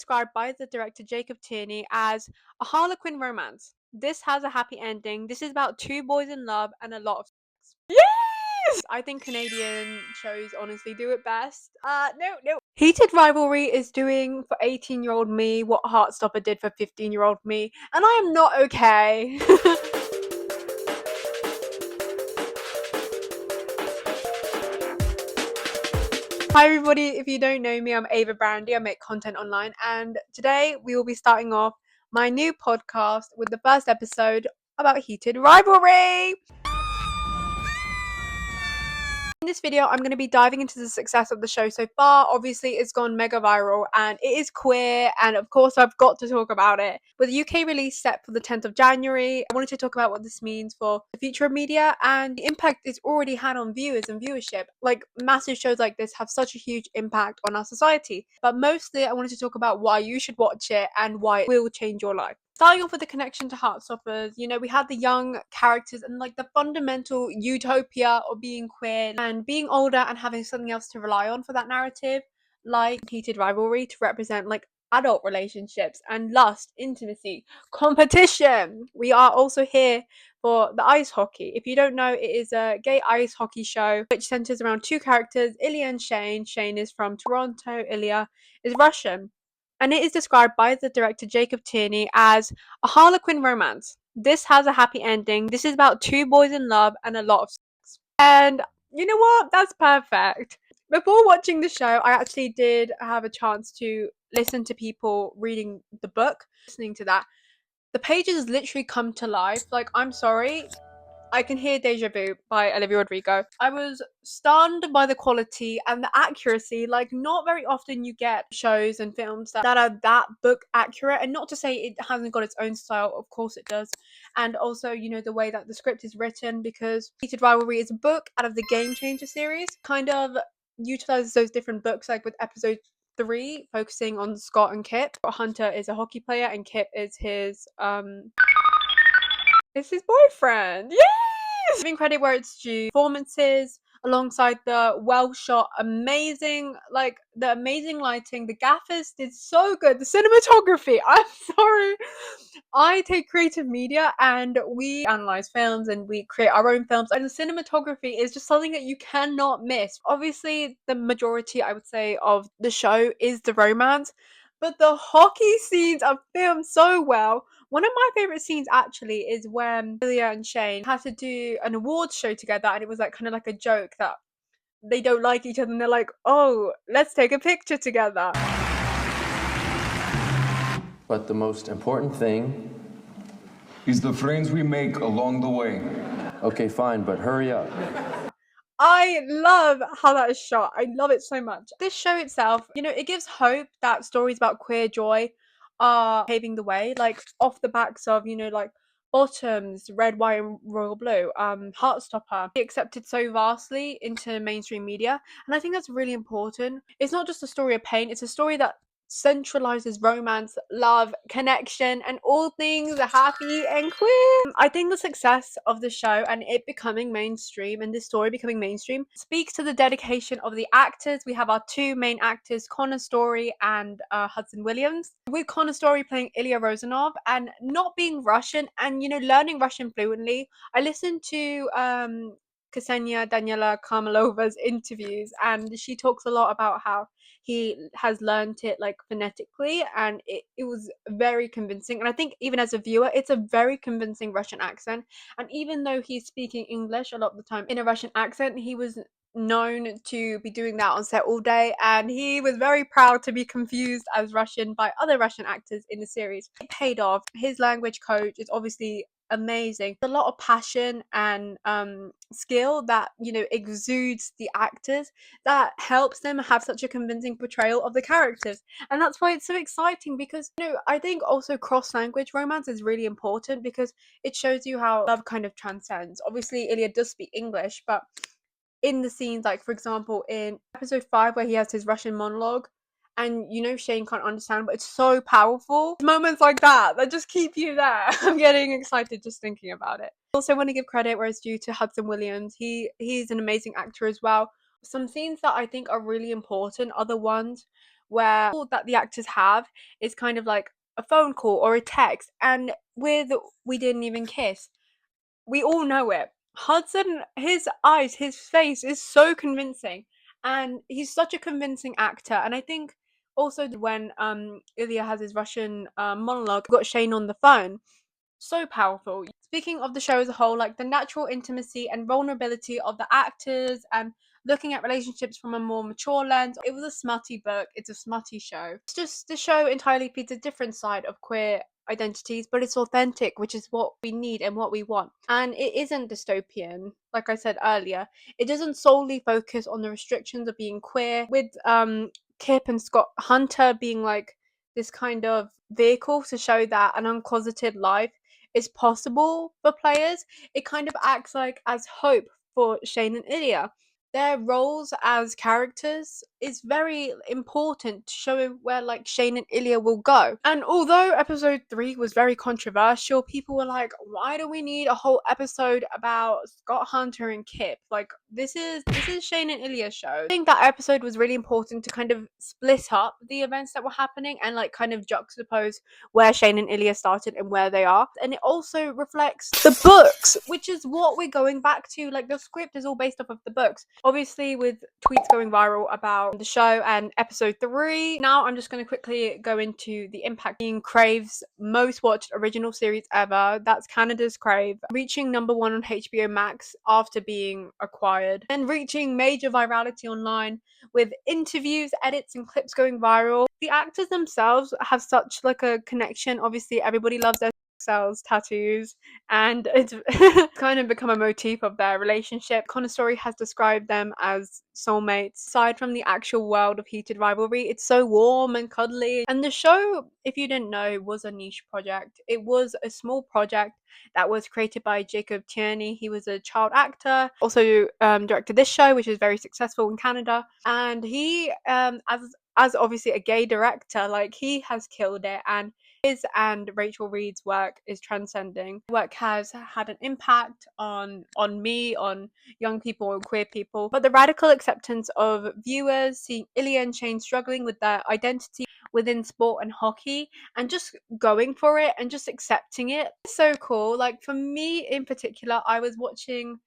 described by the director Jacob Tierney as a Harlequin romance. This has a happy ending. This is about two boys in love and a lot of sex. Yes! I think Canadian shows honestly do it best. No. Heated Rivalry is doing for 18-year-old me what Heartstopper did for 15-year-old me, and I am not okay. Hi everybody, if you don't know me, I'm Ava Brandy. I make content online, and today we will be starting off my new podcast with the first episode about Heated Rivalry. In this video, I'm going to be diving into the success of the show so far. Obviously, it's gone mega viral and it is queer, and of course, I've got to talk about it. With the UK release set for the 10th of January, I wanted to talk about what this means for the future of media and the impact it's already had on viewers and viewership. Like, massive shows like this have such a huge impact on our society. But mostly, I wanted to talk about why you should watch it and why it will change your life. Starting off with the connection to Heartstoppers, we had the young characters and like the fundamental utopia of being queer and being older and having something else to rely on for that narrative, like Heated Rivalry to represent like adult relationships and lust, intimacy, competition. We are also here for the ice hockey. If you don't know, it is a gay ice hockey show which centers around two characters, Ilya and Shane. Shane is from Toronto, Ilya is Russian. And it is described by the director Jacob Tierney as a Harlequin romance. This has a happy ending. This is about two boys in love and a lot of sex. And you know what? That's perfect. Before watching the show, I actually did have a chance to listen to people reading the book, listening to that. The pages literally come to life. Like, I'm sorry, I Can Hear Deja Vu by Olivia Rodrigo. I was stunned by the quality and the accuracy. Like, not very often you get shows and films that are that book accurate. And not to say it hasn't got its own style, of course it does. And also, the way that the script is written, because Heated Rivalry is a book out of the Game Changer series. Kind of utilizes those different books, like with episode 3 focusing on Scott and Kip. Hunter is a hockey player and Kip is his boyfriend. Yes! Giving credit where it's due. Performances alongside the well shot, amazing lighting. The gaffers did so good. The cinematography. I'm sorry. I take creative media and we analyze films and we create our own films, and the cinematography is just something that you cannot miss. Obviously, the majority, I would say, of the show is the romance, but the hockey scenes are filmed so well. One of my favorite scenes actually is when Ilya and Shane had to do an awards show together, and it was like kind of like a joke that they don't like each other and they're like, oh, let's take a picture together. But the most important thing is the friends we make along the way. Okay, fine, but hurry up. I love how that is shot. I love it so much. This show itself, it gives hope that stories about queer joy are paving the way, like off the backs of, like Bottoms, Red, White, and Royal Blue, Heartstopper, accepted so vastly into mainstream media. And I think that's really important. It's not just a story of pain, it's a story that centralizes romance, love, connection, and all things happy and queer. I think the success of the show and it becoming mainstream and this story becoming mainstream speaks to the dedication of the actors. We have our two main actors, Connor Story and Hudson Williams. With Connor Story playing Ilya Rozanov and not being Russian and learning Russian fluently. I listened to Ksenia Daniela Karmelova's interviews, and she talks a lot about how he has learned it like phonetically, and it was very convincing. And I think even as a viewer, it's a very convincing Russian accent. And even though he's speaking English a lot of the time in a Russian accent, he was known to be doing that on set all day, and he was very proud to be confused as Russian by other Russian actors in the series. It paid off. His language coach is obviously amazing. A lot of passion and skill that exudes the actors, that helps them have such a convincing portrayal of the characters. And that's why it's so exciting, because I think also cross language romance is really important, because it shows you how love kind of transcends. Obviously Ilya does speak English, but in the scenes, like for example in episode 5 where he has his Russian monologue, and Shane can't understand, but it's so powerful. Moments like that just keep you there. I'm getting excited just thinking about it. Also want to give credit where it's due to Hudson Williams. He's an amazing actor as well. Some scenes that I think are really important are the ones where all that the actors have is kind of like a phone call or a text, and with We Didn't Even Kiss, we all know it. Hudson, his eyes, his face is so convincing, and he's such a convincing actor. And I think also when Ilya has his Russian monologue, got Shane on the phone, so powerful. Speaking of the show as a whole, like the natural intimacy and vulnerability of the actors and looking at relationships from a more mature lens. It was a smutty book, it's a smutty show. It's just the show entirely feeds a different side of queer identities, but it's authentic, which is what we need and what we want. And it isn't dystopian, like I said earlier. It doesn't solely focus on the restrictions of being queer, with Kip and Scott Hunter being like this kind of vehicle to show that an uncloseted life is possible for players. It kind of acts like as hope for Shane and Ilya. Their roles as characters is very important to show where like Shane and Ilya will go. And although episode 3 was very controversial, people were like, why do we need a whole episode about Scott Hunter and Kip? Like this is Shane and Ilya's show. I think that episode was really important to kind of split up the events that were happening and like kind of juxtapose where Shane and Ilya started and where they are. And it also reflects the books, which is what we're going back to. Like the script is all based off of the books. Obviously, with tweets going viral about the show and episode 3, now I'm just going to quickly go into the impact being Crave's most watched original series ever. That's Canada's Crave, reaching #1 on HBO Max after being acquired, and reaching major virality online with interviews, edits, and clips going viral. The actors themselves have such like a connection. Obviously, everybody loves their sells tattoos, and it's kind of become a motif of their relationship. Connor Story has described them as soulmates. Aside from the actual world of Heated Rivalry, it's so warm and cuddly. And the show, if you didn't know, was a niche project. It was a small project that was created by Jacob Tierney. He was a child actor, also directed this show, which is very successful in Canada. And he, as obviously a gay director, like he has killed it. And his and Rachel Reed's work is transcending. Work has had an impact on me, on young people and queer people. But the radical acceptance of viewers seeing Ilya and Shane struggling with their identity within sport and hockey and just going for it and just accepting it. It's so cool. Like for me in particular, I was watching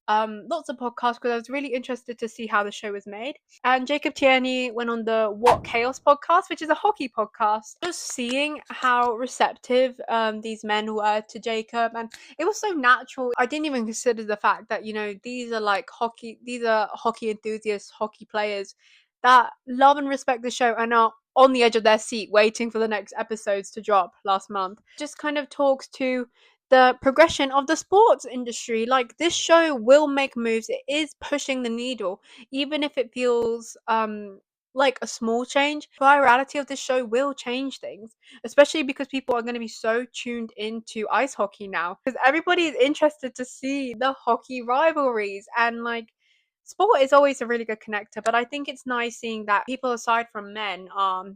lots of podcasts because I was really interested to see how the show was made. And Jacob Tierney went on the What Chaos podcast, which is a hockey podcast. Just seeing how receptive these men were to Jacob, and it was so natural. I didn't even consider the fact that, you know, these are hockey enthusiasts, hockey players that love and respect the show and are on the edge of their seat waiting for the next episodes to drop last month. Just kind of talks to the progression of the sports industry. Like this show will make moves. It is pushing the needle, even if it feels like a small change. The virality of this show will change things, especially because people are going to be so tuned into ice hockey now, because everybody is interested to see the hockey rivalries. And like sport is always a really good connector, but I think it's nice seeing that people aside from men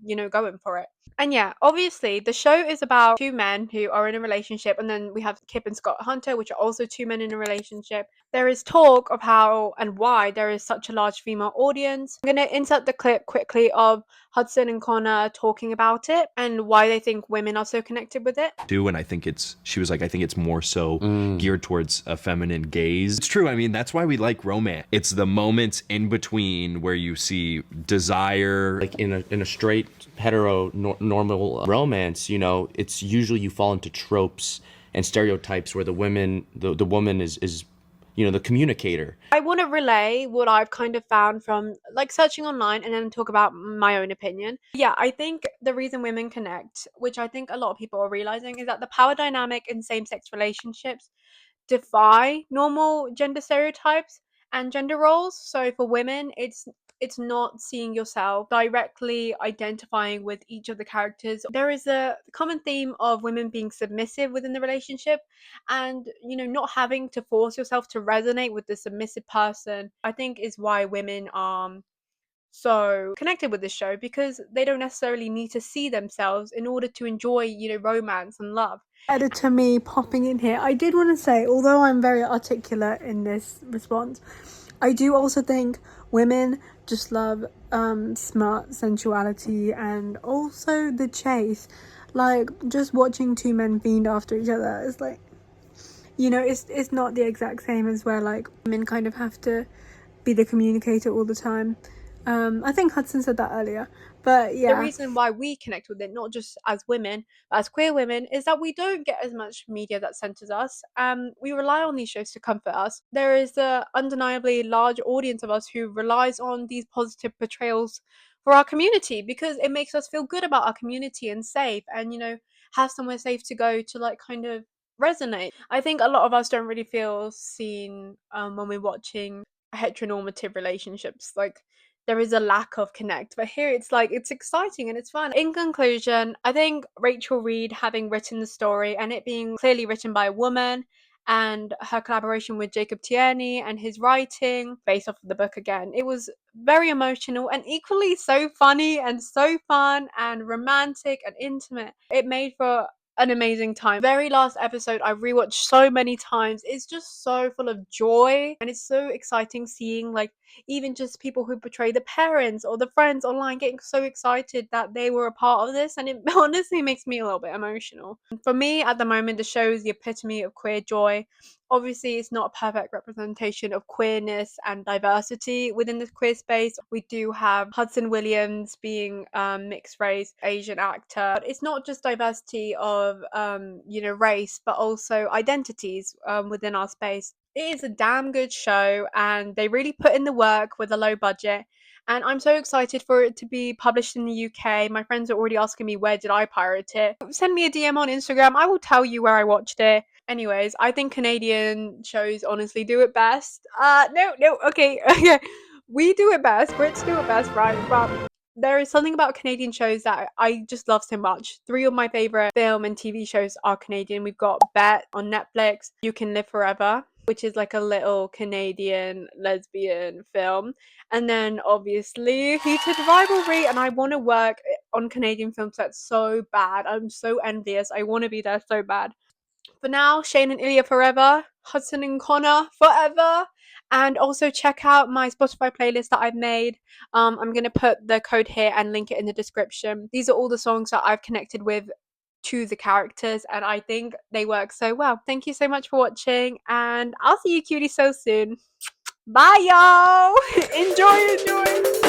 you know, going for it. And yeah, obviously the show is about two men who are in a relationship, and then we have Kip and Scott Hunter, which are also two men in a relationship. There is talk of how and why there is such a large female audience. I'm going to insert the clip quickly of Hudson and Connor talking about it and why they think women are so connected with it. And I think she was like, I think it's more so geared towards a feminine gaze. It's true. I mean, that's why we like romance. It's the moments in between where you see desire. Like in a straight hetero normal romance, you know, it's usually you fall into tropes and stereotypes where the woman is you know, the communicator. I want to relay what I've kind of found from like searching online and then talk about my own opinion. Yeah, I think the reason women connect, which I think a lot of people are realizing, is that the power dynamic in same-sex relationships defy normal gender stereotypes and gender roles. So for women, it's not seeing yourself directly identifying with each of the characters. There is a common theme of women being submissive within the relationship, and you know, not having to force yourself to resonate with the submissive person, I think is why women are so connected with this show, because they don't necessarily need to see themselves in order to enjoy, you know, romance and love. Editor me popping in here, I did want to say, although I'm very articulate in this response, I do also think Women just love smart sensuality and also the chase. Like, just watching two men fiend after each other is like, you know, it's not the exact same as where like women kind of have to be the communicator all the time. I think Hudson said that earlier, but yeah. The reason why we connect with it, not just as women, but as queer women, is that we don't get as much media that centers us. We rely on these shows to comfort us. There is a undeniably large audience of us who relies on these positive portrayals for our community because it makes us feel good about our community and safe, and you know, have somewhere safe to go to like kind of resonate. I think a lot of us don't really feel seen when we're watching heteronormative relationships. Like, there is a lack of connect, but here it's like it's exciting and it's fun. In conclusion, I think Rachel Reed having written the story and it being clearly written by a woman, and her collaboration with Jacob Tierney and his writing based off of the book again, it was very emotional and equally so funny and so fun and romantic and intimate. It made for an amazing time. Very last episode I rewatched so many times. It's just so full of joy and it's so exciting seeing like even just people who portray the parents or the friends online getting so excited that they were a part of this, and it honestly makes me a little bit emotional. For me at the moment, the show is the epitome of queer joy. Obviously it's not a perfect representation of queerness and diversity within the queer space. We do have Hudson Williams being mixed race Asian actor, but it's not just diversity of you know, race, but also identities within our space. It is a damn good show and they really put in the work with a low budget, and I'm so excited for it to be published in the UK. My friends are already asking me where did I pirate it. Send me a DM on Instagram, I will tell you where I watched it. Anyways, I think Canadian shows honestly do it best. Okay, okay. We do it best, Brits do it best, right? But there is something about Canadian shows that I just love so much. 3 of my favorite film and TV shows are Canadian. We've got Bet on Netflix, You Can Live Forever, which is like a little Canadian lesbian film. And then obviously Heated Rivalry, and I want to work on Canadian film sets so bad. I'm so envious. I want to be there so bad. For now, Shane and Ilya forever, Hudson and Connor forever. And also check out my Spotify playlist that I've made. I'm going to put the code here and link it in the description. These are all the songs that I've connected with to the characters, and I think they work so well. Thank you so much for watching, and I'll see you cuties so soon. Bye, y'all! Enjoy!